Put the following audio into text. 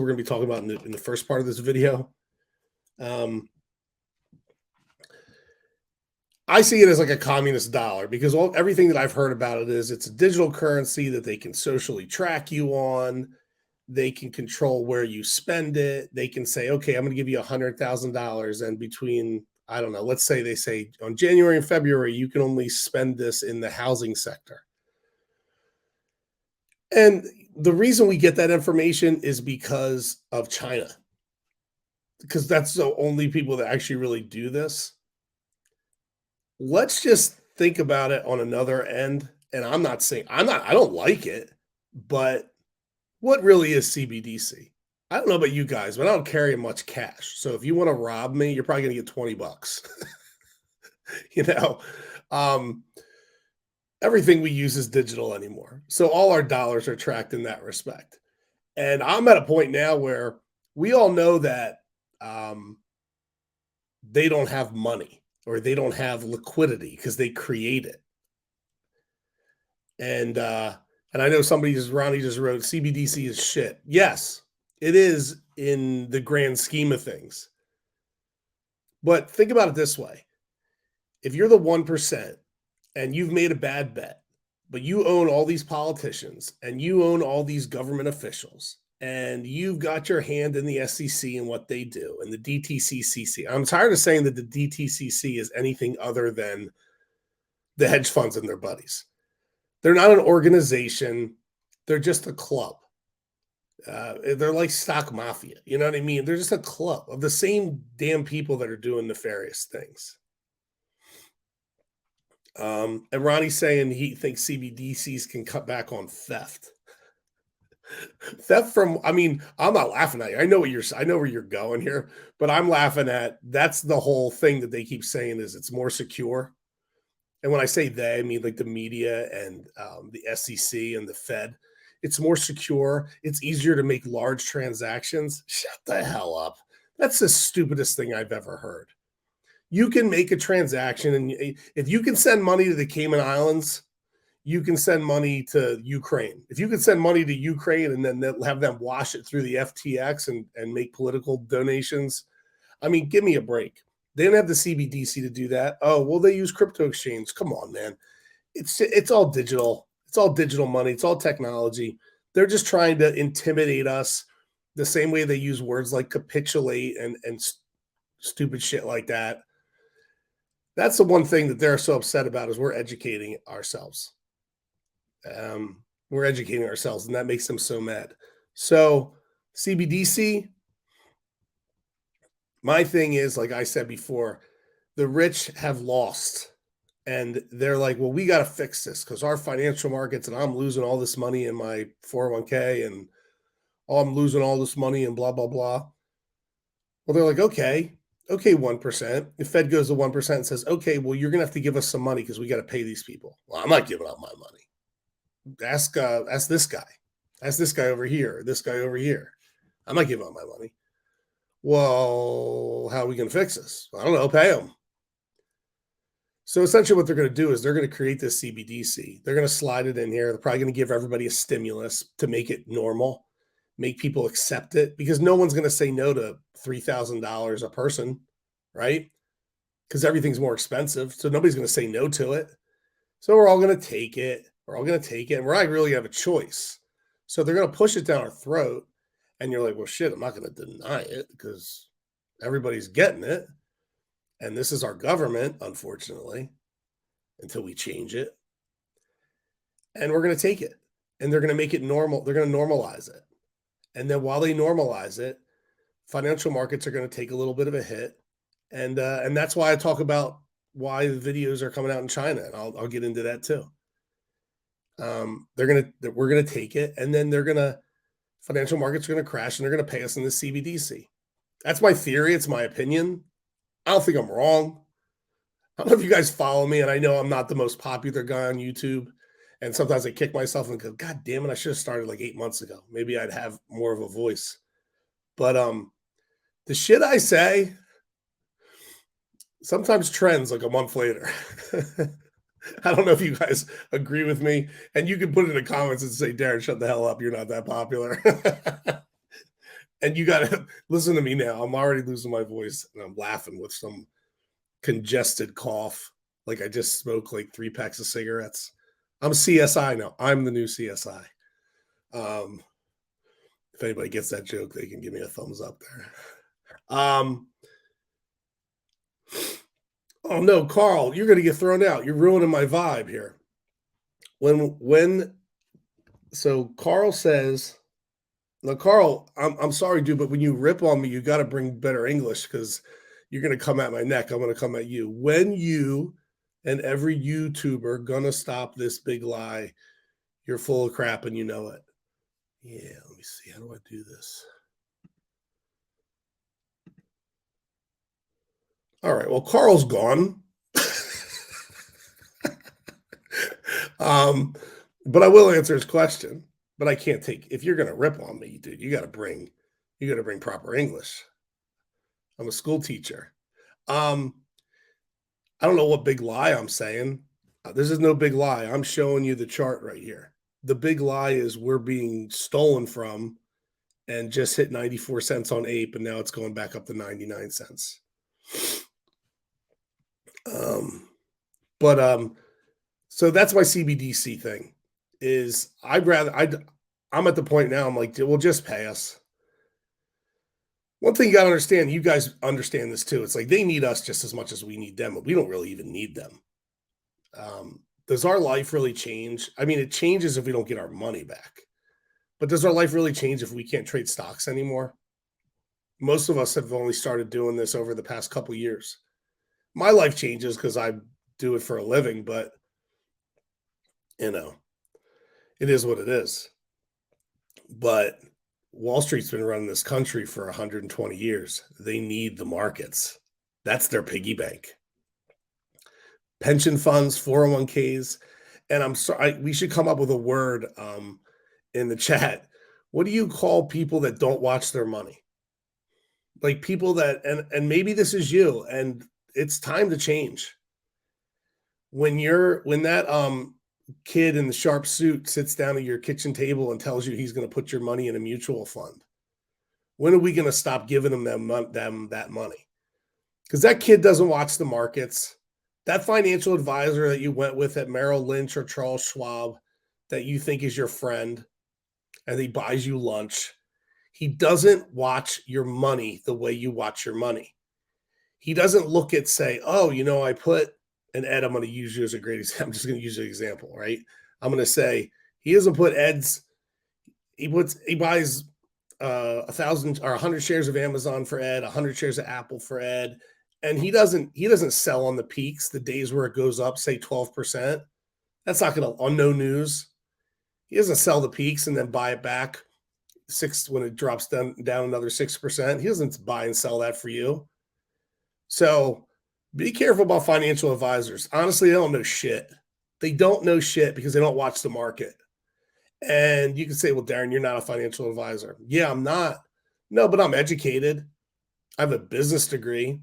we're going to be talking about in the first part of this video. Um, I see it as like a communist dollar because everything that I've heard about it is it's a digital currency that they can socially track you on. They can control where you spend it. They can say, okay, I'm going to give you $100,000, and between, I don't know, let's say they say on January and February you can only spend this in the housing sector. And the reason we get that information is because of China, because that's the only people that actually really do this. Let's just think about it on another end. And I don't like it, but what really is CBDC? I don't know about you guys, but I don't carry much cash. So if you want to rob me, you're probably going to get $20. you know, um, everything we use is digital anymore. So all our dollars are tracked in that respect. And I'm at a point now where we all know that they don't have money or they don't have liquidity because they create it. And I know Ronnie just wrote CBDC is shit. Yes, it is in the grand scheme of things. But think about it this way. If you're the 1% and you've made a bad bet, but you own all these politicians and you own all these government officials and you've got your hand in the SEC and what they do and the DTCCC. I'm tired of saying that the DTCC is anything other than the hedge funds and their buddies. They're not an organization. They're just a club. They're like stock mafia. You know what I mean? They're just a club of the same damn people that are doing nefarious things. And Ronnie's saying he thinks CBDCs can cut back on theft. I'm not laughing at you. I know where you're going here, but I'm laughing at that's the whole thing that they keep saying is it's more secure. And when I say they, I mean like the media and the SEC and the Fed. It's more secure. It's easier to make large transactions. Shut the hell up. That's the stupidest thing I've ever heard. You can make a transaction, and if you can send money to the Cayman Islands, you can send money to Ukraine. If you can send money to Ukraine and then have them wash it through the FTX and make political donations, I mean, give me a break. They didn't have the CBDC to do that. Oh, well, they use crypto exchange. Come on, man. It's all digital. It's all digital money. It's all technology. They're just trying to intimidate us the same way they use words like capitulate and stupid shit like that. That's the one thing that they're so upset about is we're educating ourselves. We're educating ourselves, and that makes them so mad. So CBDC, my thing is, like I said before, the rich have lost. And they're like, well, we got to fix this because our financial markets, and I'm losing all this money in my 401k, and I'm losing all this money and blah, blah, blah. Well, they're like, okay, 1%. The Fed goes to 1% and says, okay, well, you're going to have to give us some money because we got to pay these people. Well, I'm not giving up my money. Ask this guy. Ask this guy over here. This guy over here. I'm not giving up my money. Well, how are we going to fix this? I don't know. Pay them. So essentially what they're going to do is they're going to create this CBDC. They're going to slide it in here. They're probably going to give everybody a stimulus to make it normal, make people accept it, because no one's going to say no to $3,000 a person, right? Because everything's more expensive. So nobody's going to say no to it. So we're all going to take it. We're all going to take it. And we're not really have a choice. So they're going to push it down our throat. And you're like, well, shit, I'm not going to deny it because everybody's getting it. And this is our government, unfortunately, until we change it. And we're going to take it. And they're going to make it normal. They're going to normalize it. And then while they normalize it, financial markets are going to take a little bit of a hit. And that's why I talk about why the videos are coming out in China. And I'll get into that too. We're going to take it. And then financial markets are going to crash and they're going to pay us in the CBDC. That's my theory. It's my opinion. I don't think I'm wrong. I don't know if you guys follow me, and I know I'm not the most popular guy on YouTube. And sometimes I kick myself and go, God damn it, I should have started like 8 months ago. Maybe I'd have more of a voice. But the shit I say sometimes trends like a month later. I don't know if you guys agree with me. And you can put it in the comments and say, Darren, shut the hell up. You're not that popular. And you got to listen to me now. I'm already losing my voice and I'm laughing with some congested cough. Like I just smoked like 3 packs of cigarettes. I'm CSI now. I'm the new CSI. Um, if anybody gets that joke, they can give me a thumbs up there. Oh no, Carl, you're going to get thrown out. You're ruining my vibe here. When so Carl says, now Carl, I'm sorry, dude, but when you rip on me, you got to bring better English because you're going to come at my neck. I'm going to come at you. When you and every YouTuber gonna stop this big lie, you're full of crap and you know it. Yeah, let me see. How do I do this? All right. Well, Carl's gone. um, but I will answer his question. But I can't take if you're gonna rip on me, dude. You got to bring proper English. I'm a school teacher. Um, I don't know what big lie I'm saying. This is no big lie. I'm showing you the chart right here. The big lie is we're being stolen from and just hit 94 cents on Ape, and now it's going back up to 99 cents. But so that's my CBDC thing. Is I'm at the point now. I'm like, well, just pay us. One thing you got to understand, you guys understand this too. It's like they need us just as much as we need them, but we don't really even need them. Does our life really change? I mean, it changes if we don't get our money back. But does our life really change if we can't trade stocks anymore? Most of us have only started doing this over the past couple years. My life changes because I do it for a living, but you know, it is what it is. But Wall Street's been running this country for 120 years. They need the markets. That's their piggy bank. Pension funds, 401ks, and I'm sorry, we should come up with a word in the chat. What do you call people that don't watch their money? Like people that and maybe this is you, and it's time to change. When that kid in the sharp suit sits down at your kitchen table and tells you he's going to put your money in a mutual fund, when are we going to stop giving them that money? Because that kid doesn't watch the markets. That financial advisor that you went with at Merrill Lynch or Charles Schwab that you think is your friend and he buys you lunch, he doesn't watch your money the way you watch your money. He doesn't look at, say, oh, I put, and Ed, I'm going to use you as a great example. I'm just going to use an example, right? I'm going to say he doesn't put he buys 1,000 or 100 shares of Amazon for Ed, 100 shares of Apple for Ed. And he doesn't sell on the peaks, the days where it goes up, say 12%. That's not going to, on no news. He doesn't sell the peaks and then buy it back when it drops down another 6%. He doesn't buy and sell that for you. So be careful about financial advisors. Honestly, they don't know shit. They don't know shit because they don't watch the market. And you can say, well, Darren, you're not a financial advisor. Yeah, I'm not. No, but I'm educated. I have a business degree.